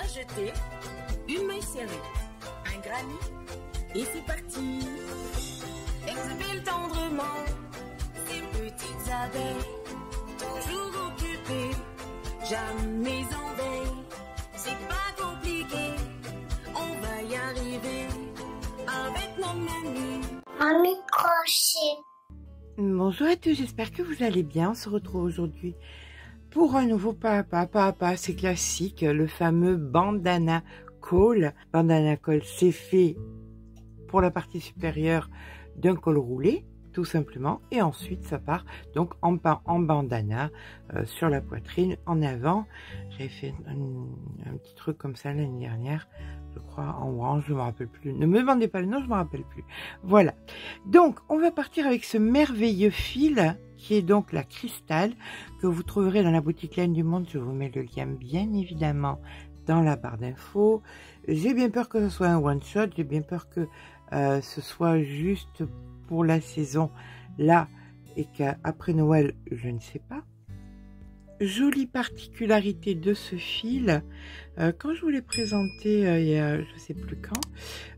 jeter, une maille serrée, un granit, et c'est parti. Exhibile tendrement ces petites abeilles, toujours occupées, jamais en veille. C'est pas compliqué, on va y arriver avec mon menu. Un microchet. Bonjour à tous, j'espère que vous allez bien. On se retrouve aujourd'hui pour un nouveau papa, c'est classique, le fameux bandana col. Bandana col, c'est fait pour la partie supérieure d'un col roulé, tout simplement, et ensuite ça part donc en bandana sur la poitrine, en avant. J'avais fait un petit truc comme ça l'année dernière, je crois en orange, je me rappelle plus. Ne me demandez pas le nom, je me rappelle plus. Voilà. Donc on va partir avec ce merveilleux fil qui est donc la cristal que vous trouverez dans la boutique Laine du Monde. Je vous mets le lien bien évidemment dans la barre d'infos. J'ai bien peur que ce soit un one shot, j'ai bien peur que ce soit juste pour la saison là et qu'après Noël, je ne sais pas. Jolie particularité de ce fil, quand je vous l'ai présenté il y a je sais plus quand,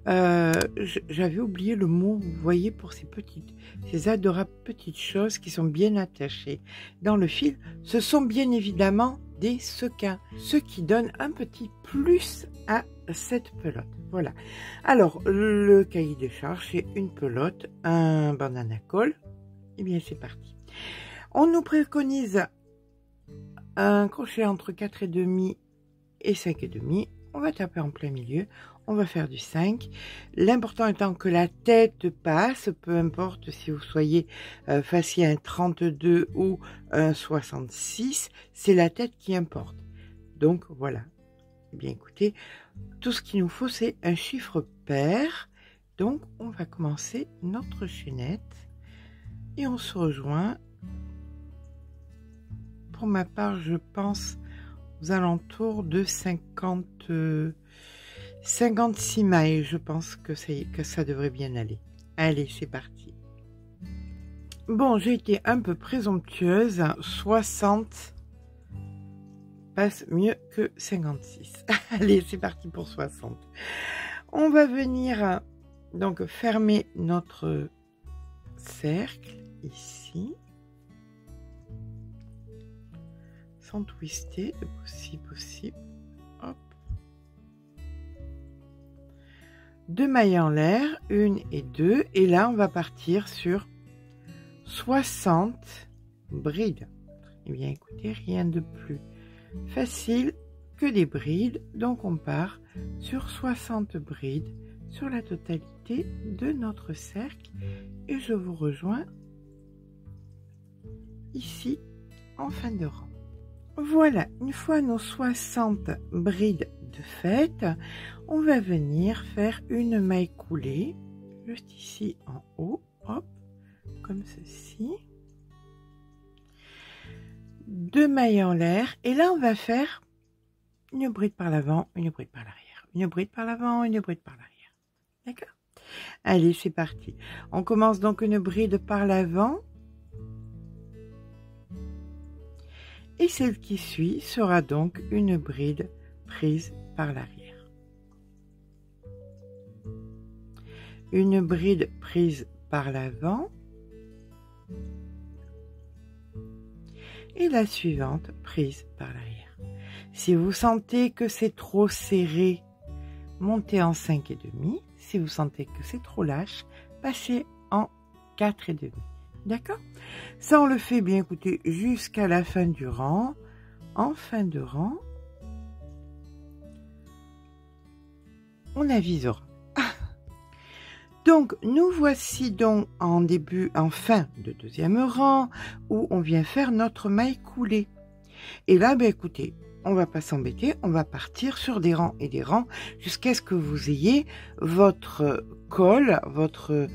j'avais oublié le mot, vous voyez, pour ces adorables petites choses qui sont bien attachées dans le fil. Ce sont bien évidemment des sequins, ce qui donne un petit plus à cette pelote. Voilà. Alors le cahier des charges, c'est une pelote, un bandana col. Et bien c'est parti. On nous préconise un crochet entre 4,5 et 5,5. On va taper en plein milieu. On va faire du 5. L'important étant que la tête passe, peu importe si vous soyez faciès à un 32 ou un 66, c'est la tête qui importe. Donc voilà. Eh bien écoutez, tout ce qu'il nous faut, c'est un chiffre pair. Donc on va commencer notre chaînette et on se rejoint. Pour ma part, je pense aux alentours de 56 mailles. Je pense que ça devrait bien aller. Allez, c'est parti. Bon, j'ai été un peu présomptueuse. 60 passe mieux que 56. Allez, c'est parti pour 60. On va venir donc fermer notre cercle ici. Sans twister, si possible. Hop. 2 mailles en l'air, 1 et 2. Et là, on va partir sur 60 brides. Eh bien, écoutez, rien de plus facile que des brides. Donc, on part sur 60 brides sur la totalité de notre cercle. Et je vous rejoins ici en fin de rang. Voilà, une fois nos 60 brides de faites, on va venir faire une maille coulée, juste ici en haut, hop, comme ceci. 2 mailles en l'air, et là on va faire une bride par l'avant, une bride par l'arrière, une bride par l'avant, une bride par l'arrière. D'accord? Allez, c'est parti. On commence donc une bride par l'avant. Et celle qui suit sera donc une bride prise par l'arrière. Une bride prise par l'avant. Et la suivante prise par l'arrière. Si vous sentez que c'est trop serré, montez en 5,5. Si vous sentez que c'est trop lâche, passez en 4,5. D'accord? Ça, on le fait bien, écoutez, jusqu'à la fin du rang. En fin de rang, on avisera. Donc, nous voici donc en fin de deuxième rang, où on vient faire notre maille coulée. Et là, ben, écoutez, on va pas s'embêter, on va partir sur des rangs et des rangs jusqu'à ce que vous ayez votre col, votre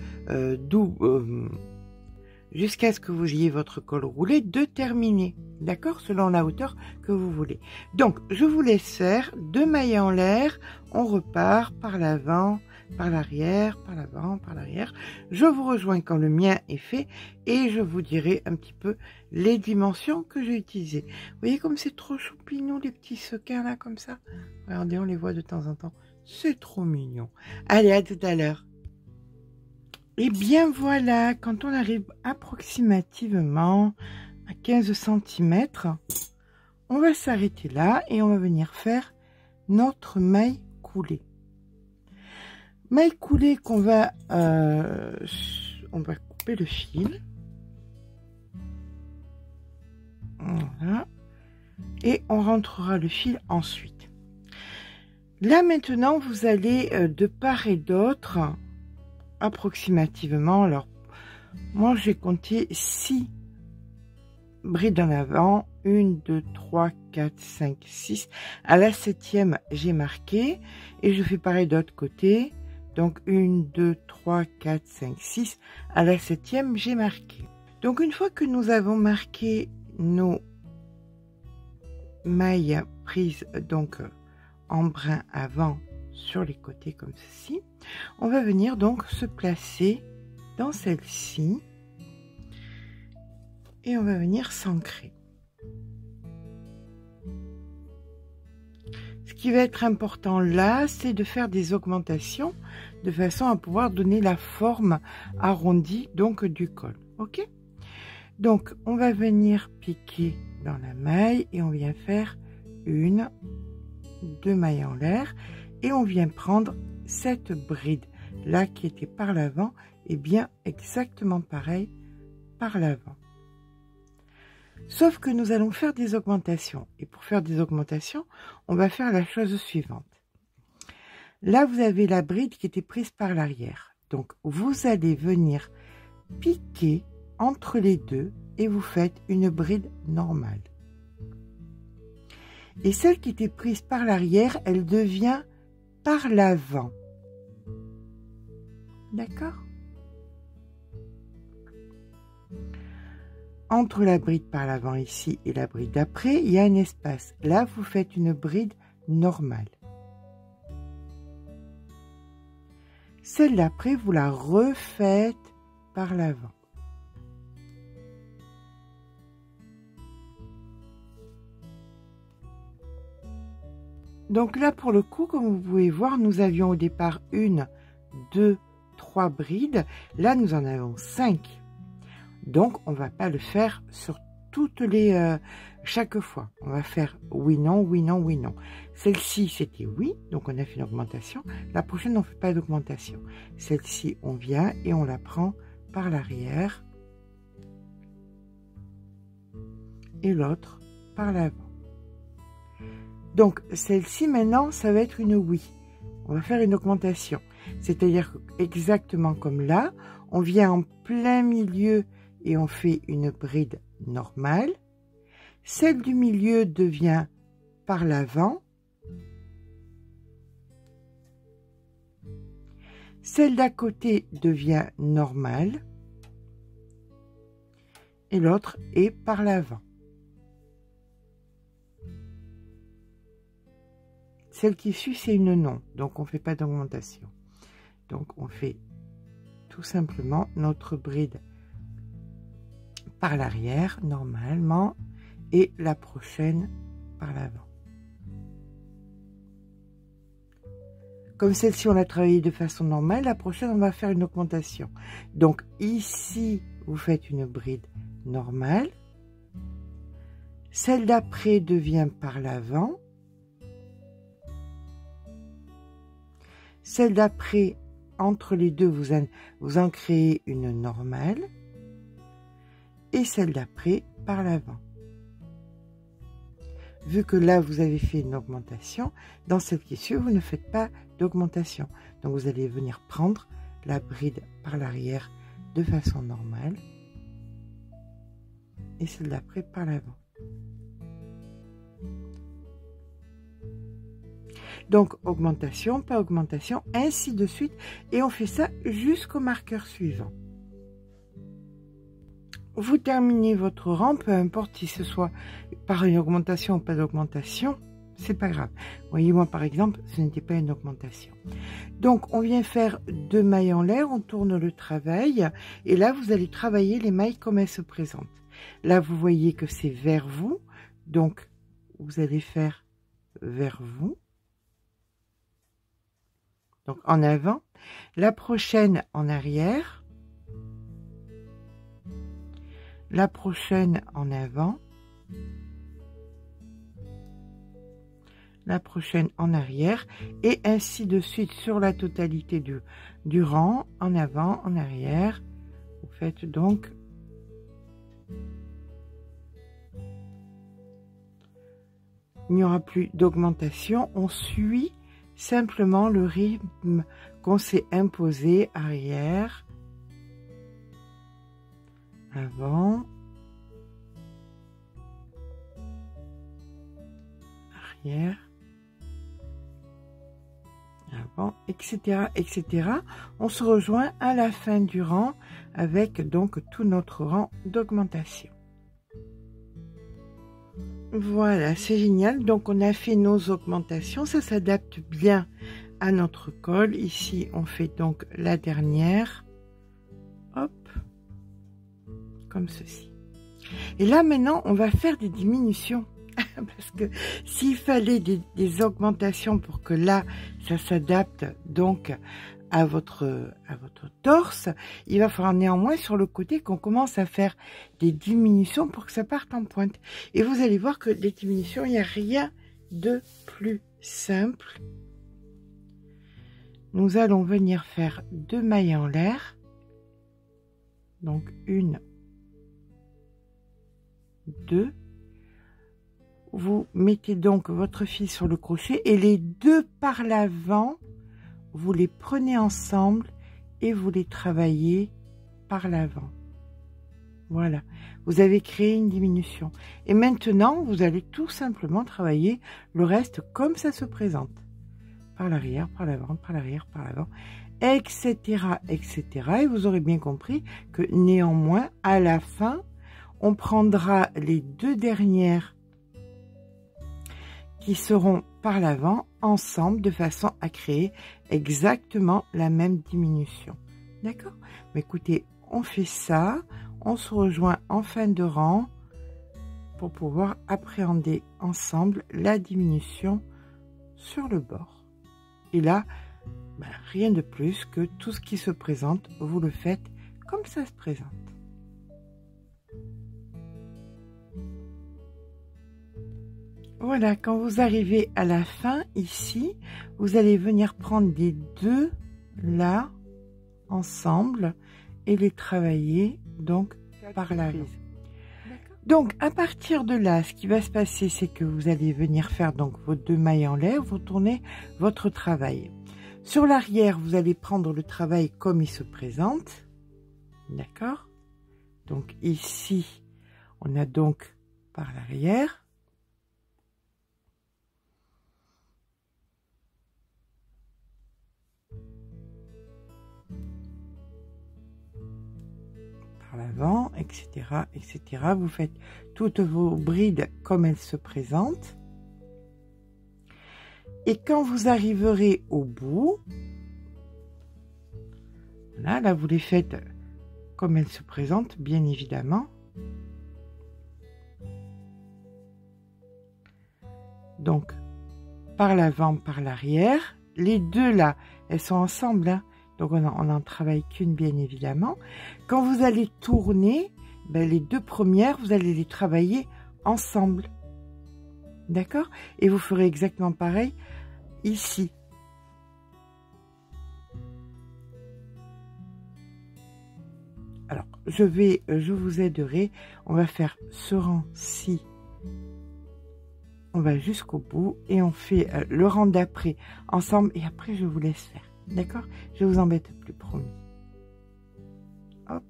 jusqu'à ce que vous ayez votre col roulé de terminer, d'accord, selon la hauteur que vous voulez. Donc, je vous laisse faire 2 mailles en l'air, on repart par l'avant, par l'arrière, par l'avant, par l'arrière. Je vous rejoins quand le mien est fait et je vous dirai un petit peu les dimensions que j'ai utilisées. Vous voyez comme c'est trop choupinou les petits sequins là comme ça. Regardez, on les voit de temps en temps. C'est trop mignon. Allez, à tout à l'heure. Et bien voilà, quand on arrive approximativement à 15 cm, on va s'arrêter là et on va venir faire notre maille coulée. Maille coulée qu'on va, on va couper le fil. Voilà. Et on rentrera le fil ensuite. Là maintenant, vous allez de part et d'autre, approximativement, alors moi j'ai compté 6 brides en avant, 1, 2, 3, 4, 5, 6. À la 7e, j'ai marqué et je fais pareil de l'autre côté. Donc 1, 2, 3, 4, 5, 6. À la 7e, j'ai marqué. Donc une fois que nous avons marqué nos mailles prises donc en brin avant sur les côtés comme ceci, on va venir donc se placer dans celle-ci et on va venir s'ancrer. Ce qui va être important là, c'est de faire des augmentations de façon à pouvoir donner la forme arrondie donc du col. Ok, donc on va venir piquer dans la maille et on vient faire 1, 2 mailles en l'air et on vient prendre cette bride là qui était par l'avant et bien exactement pareil par l'avant. Sauf que nous allons faire des augmentations. Et pour faire des augmentations, on va faire la chose suivante. Là, vous avez la bride qui était prise par l'arrière. Donc, vous allez venir piquer entre les deux et vous faites une bride normale. Et celle qui était prise par l'arrière, elle devient par l'avant. D'accord ? Entre la bride par l'avant ici et la bride d'après, il y a un espace. Là, vous faites une bride normale. Celle d'après, vous la refaites par l'avant. Donc là, pour le coup, comme vous pouvez voir, nous avions au départ 1, 2, 3 brides. Là, nous en avons 5. Donc, on va pas le faire sur toutes les... chaque fois. On va faire oui, non, oui, non, oui, non. Celle-ci, c'était oui, donc on a fait une augmentation. La prochaine, on ne fait pas d'augmentation. Celle-ci, on vient et on la prend par l'arrière. Et l'autre par l'avant. Donc, celle-ci, maintenant, ça va être une oui. On va faire une augmentation. C'est-à-dire exactement comme là, on vient en plein milieu et on fait une bride normale. Celle du milieu devient par l'avant. Celle d'à côté devient normale. Et l'autre est par l'avant. Celle qui suit, c'est une non. Donc, on ne fait pas d'augmentation. Donc, on fait tout simplement notre bride par l'arrière, normalement, et la prochaine par l'avant. Comme celle-ci, on l'a travaillée de façon normale, la prochaine, on va faire une augmentation. Donc, ici, vous faites une bride normale. Celle d'après devient par l'avant. Celle d'après, entre les deux, vous en créez une normale. Et celle d'après par l'avant. Vu que là, vous avez fait une augmentation, dans celle qui suit, vous ne faites pas d'augmentation. Donc, vous allez venir prendre la bride par l'arrière de façon normale. Et celle d'après par l'avant. Donc, augmentation, pas augmentation, ainsi de suite. Et on fait ça jusqu'au marqueur suivant. Vous terminez votre rang, peu importe si ce soit par une augmentation ou pas d'augmentation. c'est pas grave. Voyez, moi par exemple, ce n'était pas une augmentation. Donc on vient faire 2 mailles en l'air, on tourne le travail et là vous allez travailler les mailles comme elles se présentent. Là vous voyez que c'est vers vous, donc vous allez faire vers vous, donc en avant, la prochaine en arrière, la prochaine en avant, la prochaine en arrière, et ainsi de suite sur la totalité du rang, en avant, en arrière. Vous faites donc il n'y aura plus d'augmentation, on suit simplement le rythme qu'on s'est imposé, arrière, avant, arrière, avant, etc., etc. On se rejoint à la fin du rang avec donc tout notre rang d'augmentation. Voilà, c'est génial. Donc on a fait nos augmentations, ça s'adapte bien à notre col. Ici on fait donc la dernière, hop, comme ceci. Et là maintenant on va faire des diminutions. Parce que s'il fallait des augmentations pour que là ça s'adapte donc à votre torse, il va falloir néanmoins sur le côté qu'on commence à faire des diminutions pour que ça parte en pointe. Et vous allez voir que les diminutions, il n'y a rien de plus simple. Nous allons venir faire 2 mailles en l'air, donc 1, 2. Vous mettez donc votre fil sur le crochet et les 2 par l'avant, vous les prenez ensemble et vous les travaillez par l'avant. Voilà, vous avez créé une diminution. Et maintenant, vous allez tout simplement travailler le reste comme ça se présente. Par l'arrière, par l'avant, par l'arrière, par l'avant, etc., etc. Et vous aurez bien compris que néanmoins, à la fin, on prendra les 2 dernières qui seront par l'avant ensemble de façon à créer exactement la même diminution. D'accord? Mais écoutez, on fait ça, on se rejoint en fin de rang pour pouvoir appréhender ensemble la diminution sur le bord. Et là, rien de plus que tout ce qui se présente, vous le faites comme ça se présente. Voilà, quand vous arrivez à la fin, ici, vous allez venir prendre les 2 là, ensemble, et les travailler, donc, par l'avant. Donc, à partir de là, ce qui va se passer, c'est que vous allez venir faire donc vos 2 mailles en l'air, vous tournez votre travail. Sur l'arrière, vous allez prendre le travail comme il se présente. D'accord? Donc, ici, on a donc par l'arrière. L'avant, etc., etc. Vous faites toutes vos brides comme elles se présentent. Et quand vous arriverez au bout, voilà, là vous les faites comme elles se présentent, bien évidemment. Donc, par l'avant, par l'arrière. Les 2 là, elles sont ensemble, hein. Donc, on n'en travaille qu'une, bien évidemment. Quand vous allez tourner, les 2 premières, vous allez les travailler ensemble. D'accord? Et vous ferez exactement pareil ici. Alors, je vous aiderai. On va faire ce rang-ci. On va jusqu'au bout et on fait le rang d'après ensemble. Et après, je vous laisse faire. D'accord? Je vous embête plus, promis. Hop.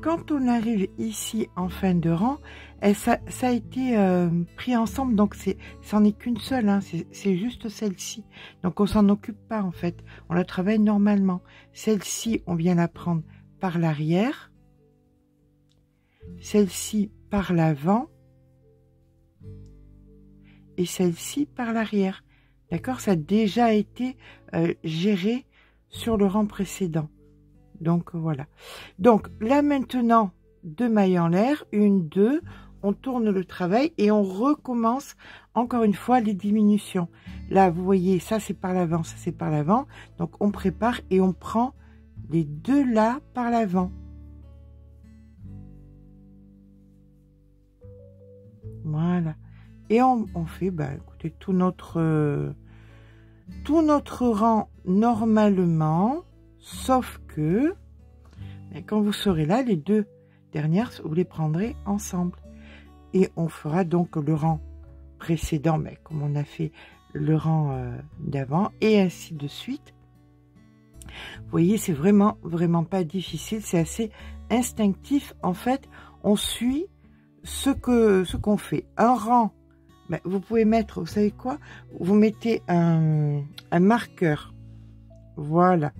Quand on arrive ici en fin de rang, ça a été pris ensemble, donc c'en est qu'une seule, hein, c'est juste celle-ci. Donc on s'en occupe pas en fait, on la travaille normalement. Celle-ci, on vient la prendre par l'arrière. Celle-ci par l'avant et celle-ci par l'arrière. D'accord? Ça a déjà été géré sur le rang précédent. Donc voilà. Donc là maintenant, 2 mailles en l'air, 1, 2, on tourne le travail et on recommence encore une fois les diminutions. Là, vous voyez, ça c'est par l'avant, ça c'est par l'avant. Donc on prépare et on prend les 2 là par l'avant. Voilà. Et on fait, bah, écoutez, tout notre rang normalement, sauf que quand vous serez là, les 2 dernières, vous les prendrez ensemble. Et on fera donc le rang précédent, mais comme on a fait le rang d'avant, et ainsi de suite. Vous voyez, c'est vraiment pas difficile, c'est assez instinctif. En fait, on suit ce qu'on fait. Un rang, ben, vous pouvez mettre, vous savez quoi? Vous mettez un marqueur, voilà,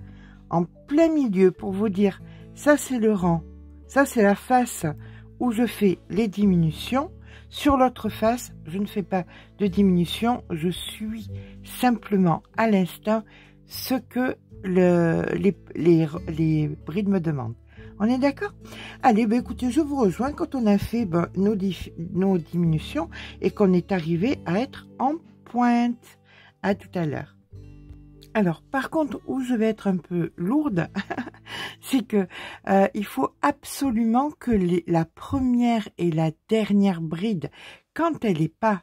en plein milieu pour vous dire, ça c'est le rang, ça c'est la face où je fais les diminutions. Sur l'autre face, je ne fais pas de diminution, je suis simplement à l'instant ce que les brides me demandent. On est d'accord? Allez, ben écoutez, je vous rejoins quand on a fait nos diminutions et qu'on est arrivé à être en pointe. À tout à l'heure. Alors, par contre, où je vais être un peu lourde, c'est que il faut absolument que la première et la dernière bride, quand elle n'est pas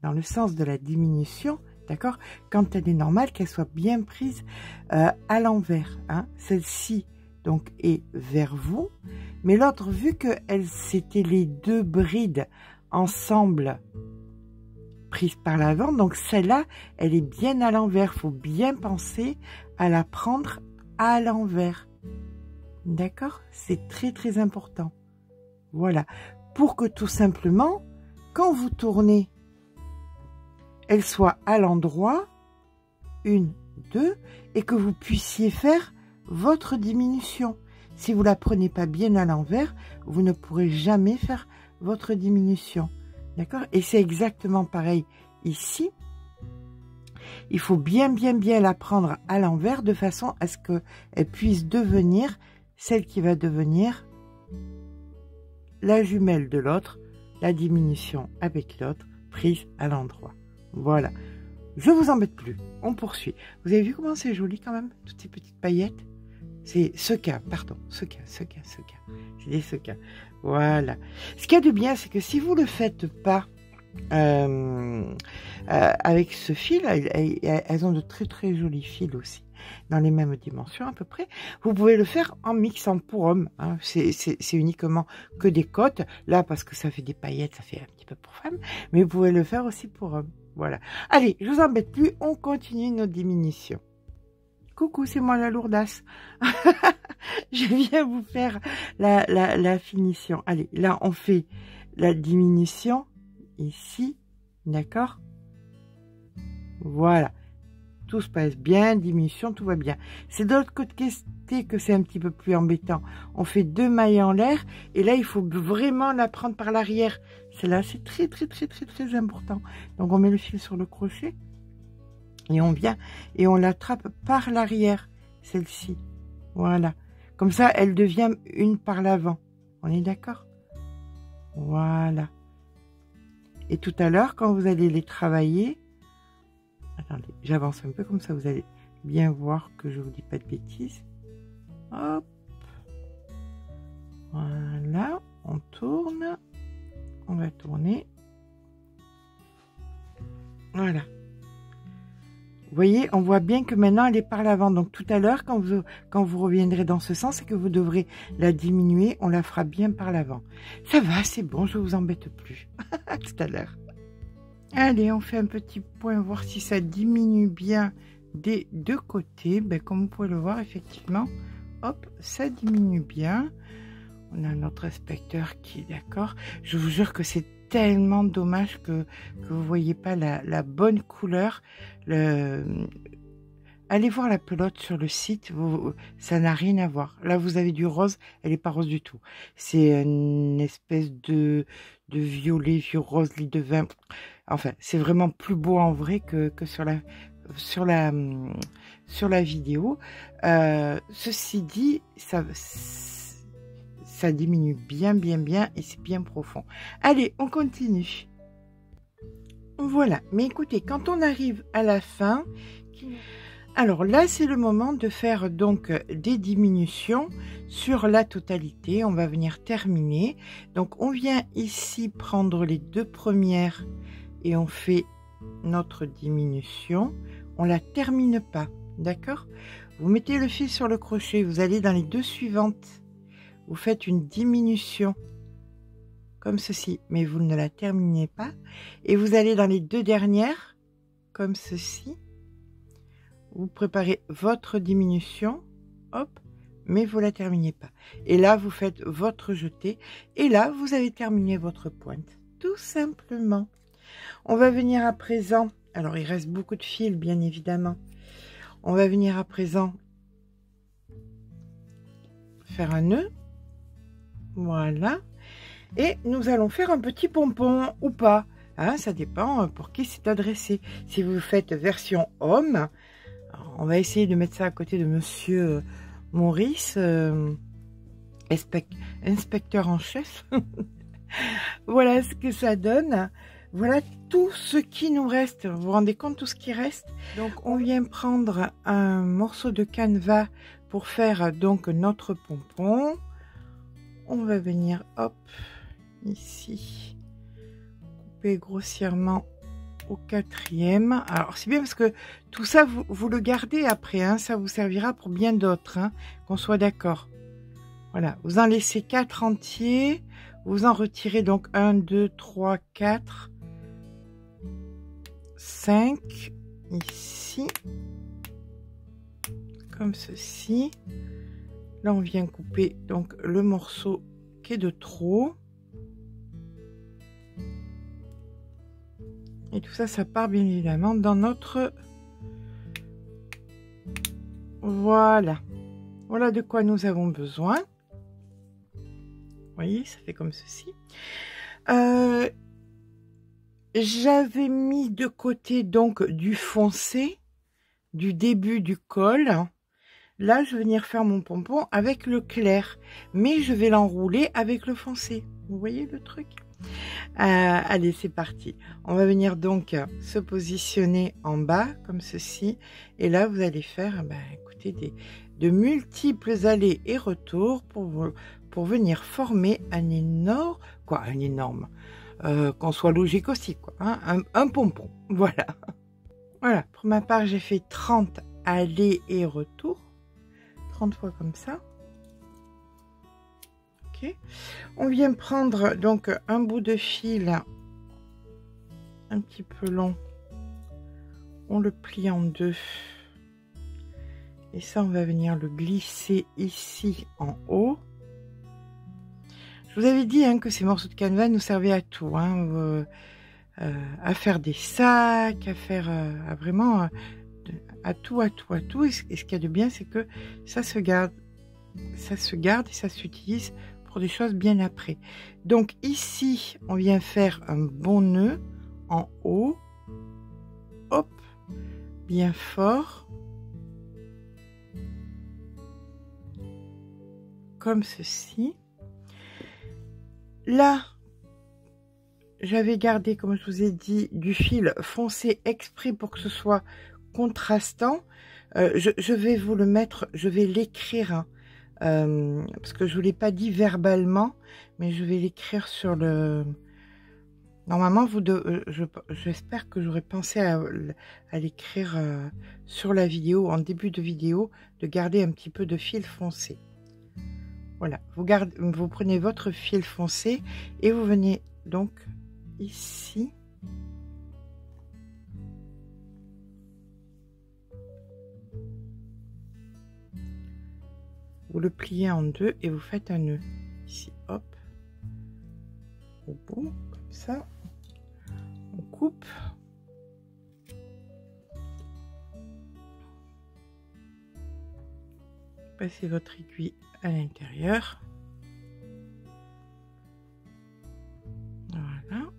dans le sens de la diminution, d'accord, quand elle est normale, qu'elle soit bien prise à l'envers. Hein. Celle-ci, donc, est vers vous, mais l'autre, vu que c'était les 2 brides ensemble, prise par l'avant, donc celle-là, elle est bien à l'envers. Il faut bien penser à la prendre à l'envers. D'accord? C'est très important. Voilà. Pour que tout simplement, quand vous tournez, elle soit à l'endroit, 1, 2, et que vous puissiez faire votre diminution. Si vous la prenez pas bien à l'envers, vous ne pourrez jamais faire votre diminution. D'accord? Et c'est exactement pareil ici. Il faut bien la prendre à l'envers de façon à ce qu'elle puisse devenir celle qui va devenir la jumelle de l'autre, la diminution avec l'autre, prise à l'endroit. Voilà. Je vous embête plus. On poursuit. Vous avez vu comment c'est joli quand même, toutes ces petites paillettes? C'est sequin, pardon, sequin. C'est des sequins. Voilà. Ce qu'il y a de bien, c'est que si vous le faites pas avec ce fil, elles ont de très jolis fils aussi, dans les mêmes dimensions à peu près. Vous pouvez le faire en mixant pour hommes. Hein. C'est uniquement que des côtes. Là, parce que ça fait des paillettes, ça fait un petit peu pour femmes. Mais vous pouvez le faire aussi pour hommes. Voilà. Allez, je vous embête plus. On continue nos diminutions. Coucou, c'est moi la lourdasse. Je viens vous faire la finition. Allez, là, on fait la diminution ici. D'accord? Voilà. Tout se passe bien, diminution, tout va bien. C'est de l'autre côté que c'est un petit peu plus embêtant. On fait 2 mailles en l'air et là, il faut vraiment la prendre par l'arrière. Celle-là, c'est très important. Donc, on met le fil sur le crochet. Et on vient et on l'attrape par l'arrière, celle-ci. Voilà. Comme ça, elle devient une par l'avant. On est d'accord? Voilà. Et tout à l'heure, quand vous allez les travailler, attendez, j'avance un peu comme ça, vous allez bien voir que je vous dis pas de bêtises. Hop. Voilà. On tourne. On va tourner. Voilà. Vous voyez, on voit bien que maintenant, elle est par l'avant. Donc, tout à l'heure, quand vous reviendrez dans ce sens et que vous devrez la diminuer, on la fera bien par l'avant. Ça va, c'est bon, je ne vous embête plus. À tout à l'heure. Allez, on fait un petit point, voir si ça diminue bien des 2 côtés. Ben, comme vous pouvez le voir, effectivement, hop, ça diminue bien. On a notre inspecteur qui est d'accord. Je vous jure que c'est tellement dommage que vous voyez pas la bonne couleur. allez voir la pelote sur le site, ça n'a rien à voir. Là, vous avez du rose, elle n'est pas rose du tout. C'est une espèce de violet, vieux rose, lit de vin. Enfin, c'est vraiment plus beau en vrai que sur la vidéo. Ceci dit, ça diminue bien et c'est bien profond. Allez, on continue. Voilà, mais écoutez, quand on arrive à la fin, alors là c'est le moment de faire donc des diminutions sur la totalité. On va venir terminer. Donc on vient ici prendre les deux premières et on fait notre diminution. On la termine pas, d'accord? Vous mettez le fil sur le crochet, vous allez dans les deux suivantes. Vous faites une diminution comme ceci, mais vous ne la terminez pas. Et vous allez dans les deux dernières, comme ceci. Vous préparez votre diminution, hop, mais vous ne la terminez pas. Et là, vous faites votre jeté. Et là, vous avez terminé votre pointe, tout simplement. On va venir à présent, alors il reste beaucoup de fils, bien évidemment. On va venir à présent faire un nœud. Voilà. Et nous allons faire un petit pompon ou pas. Hein, ça dépend pour qui c'est adressé. Si vous faites version homme, on va essayer de mettre ça à côté de Monsieur Maurice, inspecteur en chef. Voilà ce que ça donne. Voilà tout ce qui nous reste. Vous vous rendez compte tout ce qui reste? Donc on vient prendre un morceau de canevas pour faire donc notre pompon. On va venir, hop, ici, couper grossièrement au quatrième. Alors c'est bien parce que tout ça vous le gardez après, hein, ça vous servira pour bien d'autres, hein, qu'on soit d'accord. Voilà, vous en laissez 4 entiers, vous en retirez donc 1, 2, 3, 4, 5 ici, comme ceci. Là on vient couper donc le morceau qui est de trop. Et tout ça, ça part bien évidemment dans notre... Voilà. Voilà de quoi nous avons besoin. Vous voyez, ça fait comme ceci. J'avais mis de côté donc du foncé, du début du col. Là, je vais venir faire mon pompon avec le clair. Mais je vais l'enrouler avec le foncé. Vous voyez le truc? Allez, c'est parti. On va venir donc se positionner en bas comme ceci. Et là, vous allez faire, écoutez, de multiples allers et retours pour venir former un énorme, qu'on soit logique aussi, quoi, hein, un pompon. Voilà. Voilà. Pour ma part, j'ai fait 30 allers et retours. 30 fois comme ça. On vient prendre donc un bout de fil un petit peu long, on le plie en deux et ça on va venir le glisser ici en haut. Je vous avais dit que ces morceaux de canevas nous servaient à tout, à faire des sacs, à faire vraiment à tout. Et ce qu'il y a de bien, c'est que ça se garde et ça s'utilise pour des choses bien après. Donc ici on vient faire un bon nœud en haut, hop, bien fort, comme ceci. Là j'avais gardé, comme je vous ai dit, du fil foncé exprès pour que ce soit contrastant. Je vais vous le mettre, je vais l'écrire, parce que je ne vous l'ai pas dit verbalement, mais je vais l'écrire sur le... Normalement, j'espère que j'aurais pensé à l'écrire sur la vidéo, en début de vidéo, de garder un petit peu de fil foncé. Voilà, vous prenez votre fil foncé et vous venez donc ici. Vous le pliez en deux et vous faites un nœud ici, hop, au bout, comme ça. On coupe. passez votre aiguille à l'intérieur. Voilà.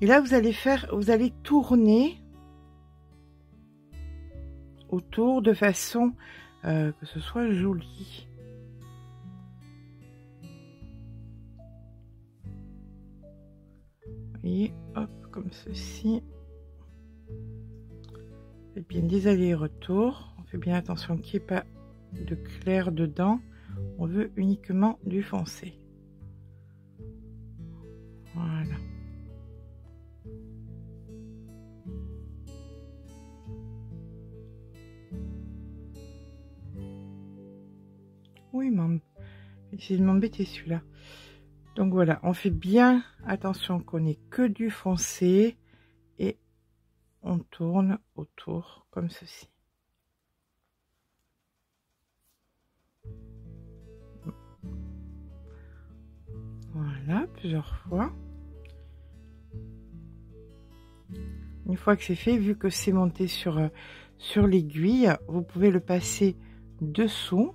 Et là, vous allez tourner autour de façon que ce soit joli. Vous voyez, hop, comme ceci. Faites bien des allers-retours. On fait bien attention qu'il n'y ait pas de clair dedans. On veut uniquement du foncé. Voilà. Oui, essayez de m'embêter celui-là. Donc voilà, on fait bien attention qu'on ait que du foncé et on tourne autour comme ceci. Voilà, plusieurs fois. Une fois que c'est fait, vu que c'est monté sur l'aiguille, vous pouvez le passer dessous.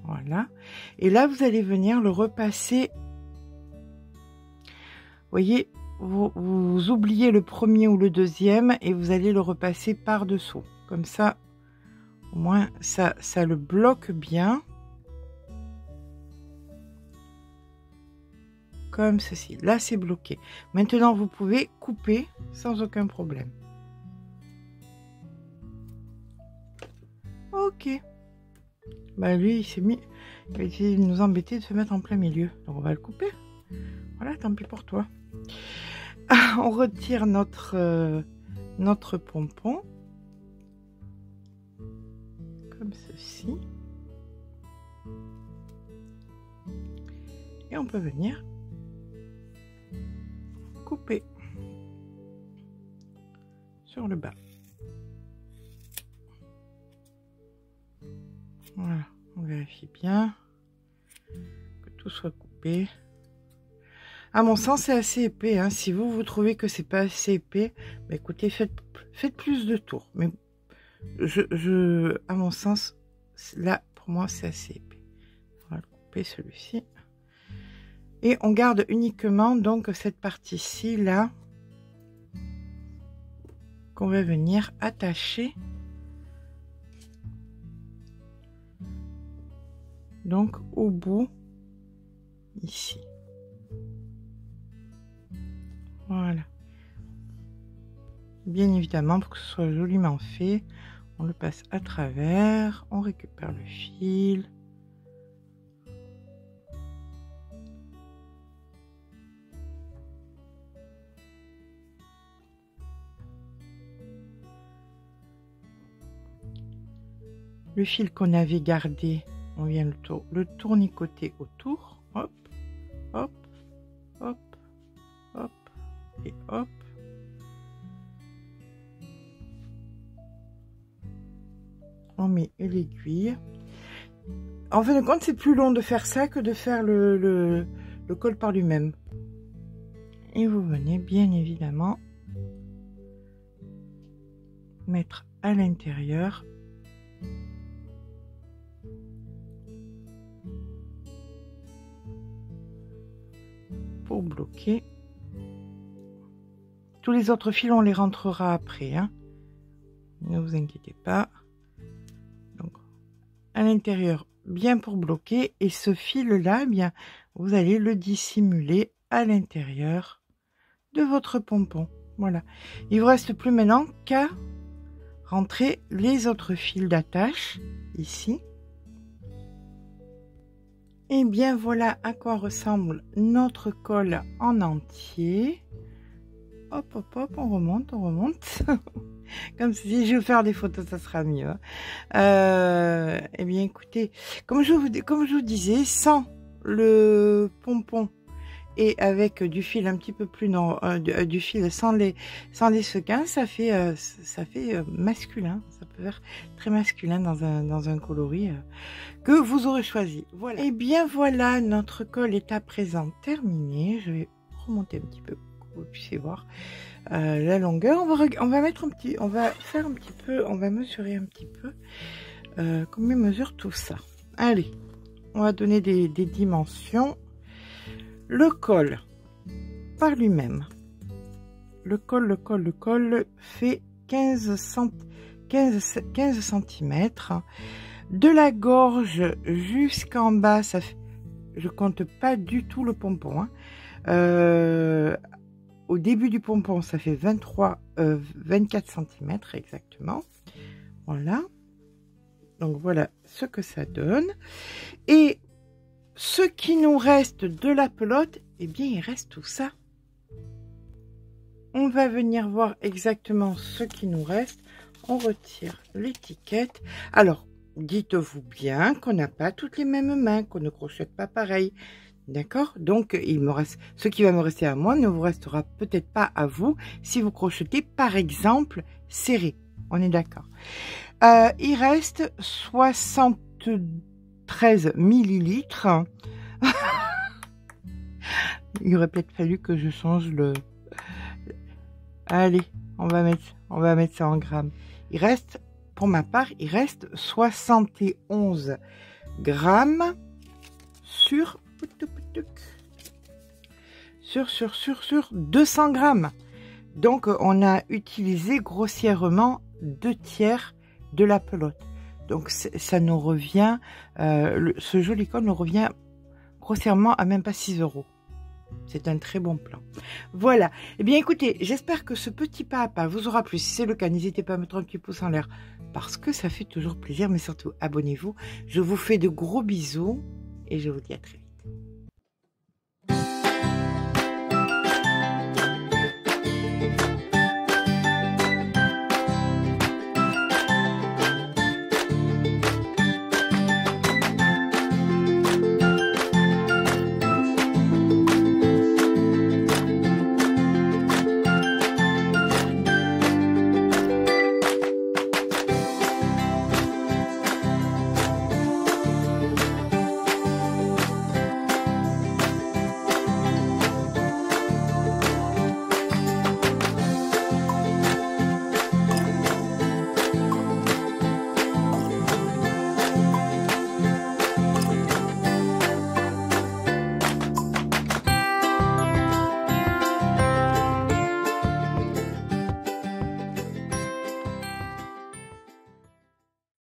Voilà. Et là, vous allez venir le repasser. Vous voyez, vous oubliez le premier ou le deuxième et vous allez le repasser par-dessous. Comme ça, au moins, ça le bloque bien. Comme ceci. Là, c'est bloqué. Maintenant, vous pouvez couper sans aucun problème. Ok. Bah lui, il a essayé de nous embêter de se mettre en plein milieu. Donc on va le couper. Voilà, tant pis pour toi. On retire notre pompon. Comme ceci. Et on peut venir couper sur le bas. Voilà, on vérifie bien que tout soit coupé. À mon sens, c'est assez épais. Hein. Si vous trouvez que c'est pas assez épais, bah écoutez, faites plus de tours. Mais à mon sens, là, pour moi, c'est assez épais. On va le couper celui-ci. Et on garde uniquement donc cette partie-ci, là, qu'on va venir attacher. Donc au bout ici. Voilà. Bien évidemment, pour que ce soit joliment fait, on le passe à travers, on récupère le fil. Le fil qu'on avait gardé, on vient le tournicoter autour, hop, hop, hop, hop, et hop. On met l'aiguille. En fin de compte, c'est plus long de faire ça que de faire le col par lui-même. Et vous venez bien évidemment mettre à l'intérieur pour bloquer. Tous les autres fils, on les rentrera après, hein. Ne vous inquiétez pas. Donc, à l'intérieur, bien pour bloquer. Et ce fil-là, bien, vous allez le dissimuler à l'intérieur de votre pompon. Voilà. Il ne vous reste plus maintenant qu'à rentrer les autres fils d'attache ici. Et bien voilà à quoi ressemble notre col en entier. Hop, hop, hop, on remonte, on remonte. Comme si je vais faire des photos, ça sera mieux. Eh bien écoutez, comme je vous disais, sans le pompon et avec du fil un petit peu plus du fil sans les sequins, ça fait masculin. Ça peut faire très masculin dans un coloris que vous aurez choisi. Voilà. Et bien voilà, notre col est à présent terminé. Je vais remonter un petit peu vous puissiez voir la longueur. On va mettre un petit, on va faire un petit peu, on va mesurer un petit peu combien mesure tout ça. Allez, on va donner des dimensions. Le col par lui-même, le col fait 15 cm. De la gorge jusqu'en bas, ça fait, je compte pas du tout le pompon, hein. Au début du pompon, ça fait 24 cm exactement. Voilà. Donc voilà ce que ça donne. Et ce qui nous reste de la pelote, eh bien il reste tout ça. On va venir voir exactement ce qui nous reste. On retire l'étiquette. Alors, dites-vous bien qu'on n'a pas toutes les mêmes mains, qu'on ne crochette pas pareil. D'accord? Donc, il me reste, ce qui va me rester à moi ne vous restera peut-être pas à vous si vous crochetez, par exemple, serré. On est d'accord. Il reste 73 millilitres. Il aurait peut-être fallu que je change le... Allez, on va mettre ça en grammes. Il reste, pour ma part, il reste 71 grammes sur 200 grammes. Donc, on a utilisé grossièrement 2/3 de la pelote. Donc, ça nous revient, ce joli col nous revient grossièrement à même pas 6 €. C'est un très bon plan. Voilà. Eh bien, écoutez, j'espère que ce petit pas à pas vous aura plu. Si c'est le cas, n'hésitez pas à mettre un petit pouce en l'air parce que ça fait toujours plaisir. Mais surtout, abonnez-vous. Je vous fais de gros bisous et je vous dis à très vite.